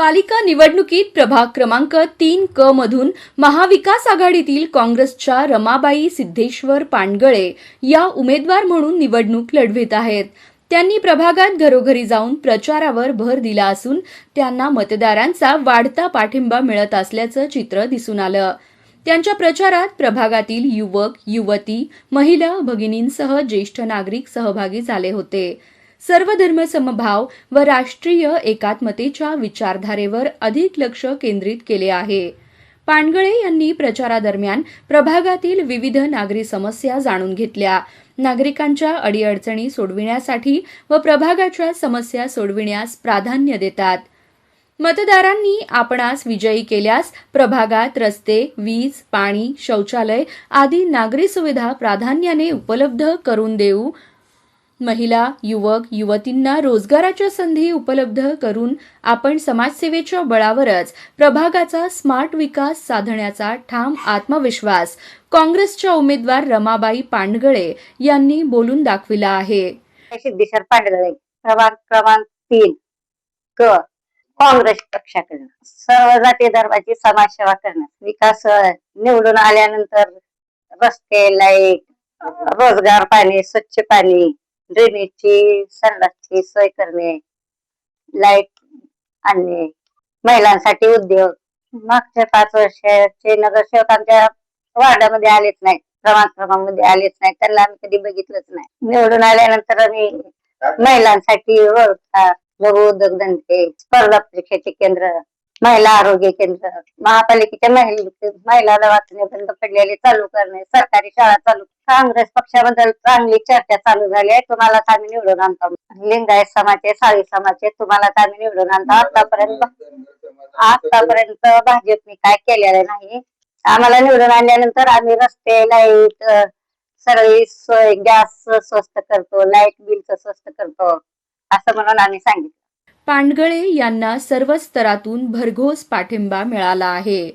पालिका निवडणुकीत प्रभाग क्रमांक 3 क मधून महाविकास आघाडीतील काँग्रेसच्या रमाबाई सिद्धेश्वर पानगळे या उमेदवार म्हणून निवडणूक लढवित आहेत. त्यांनी प्रभागात घरोघरी जाऊन प्रचारावर भर दिला असून त्यांना मतदारांचा वाढता पाठिंबा मिळत असल्याचं चित्र दिसून आलं. त्यांच्या प्रचारात प्रभागातील युवक, युवती, महिला, भगिनींसह ज्येष्ठ नागरिक सहभागी झाले होते. सर्व धर्मसमभाव व राष्ट्रीय एकात्मतेच्या विचारधारेवर अधिक लक्ष केंद्रित केले आहे. पानगळे यांनी प्रचारादरम्यान प्रभागातील विविध नागरी समस्या जाणून घेतल्या. नागरिकांच्या अडीअडचणी सोडविण्यासाठी व प्रभागाच्या समस्या सोडविण्यास प्राधान्य देतात. मतदारांनी आपणास विजयी केल्यास प्रभागात रस्ते, वीज, पाणी, शौचालय आदी नागरी सुविधा प्राधान्याने उपलब्ध करून देऊ. महिला, युवक, युवतींना रोजगाराच्या संधी उपलब्ध करून आपण समाजसेवेच्या बळावरच प्रभागाचा स्मार्ट विकास साधण्याचा ठाम आत्मविश्वास काँग्रेसच्या उमेदवार रमाबाई पानगळे यांनी बोलून दाखविला आहे. सिद्धेश्वर पानगळे, प्रभाग क्रमांक 3 क, काँग्रेस पक्षाकडे सर्व जाती धर्माची समाजसेवा करण्यास, विकास निवडून आल्यानंतर रस्ते, लाईट, रोजगार, पाणी, स्वच्छ पाणी, ड्रेनेजची, संडासची सोय करणे, लाईट आणणे, महिलांसाठी उद्योग. मागच्या 5 वर्षाचे नगरसेवक आमच्या वार्डामध्ये आलेच नाही, प्रभाग क्रमांकामध्ये आलेच नाही, त्यांना आम्ही कधी बघितलंच नाही. निवडून आल्यानंतर आम्ही महिलांसाठी लघु उद्योगधंदे, स्पर्धा परीक्षेचे केंद्र, महिला आरोग्य केंद्र, महापालिकेच्या महिला दवाखाने बंद पडलेले चालू करणे, सरकारी शाळा चालू. काँग्रेस पक्षाबद्दल चांगली चर्चा चालू झाली आहे. तुम्हालाच आम्ही निवडून आणतो. लिंगायत समाजचे, साळी समाजचे तुम्हालाच आम्ही निवडून आणतो. आतापर्यंत भाजपने काय केलेलं नाही. आम्हाला निवडून आणल्यानंतर आम्ही रस्ते, लाईट, सगळी सोय, गॅस स्वस्त करतो, लाईट बिलचं स्वस्त करतो असं म्हणून आम्ही सांगितलं. पानगळे यांना सर्व स्तरातून भरघोस पाठिंबा मिळाला आहे.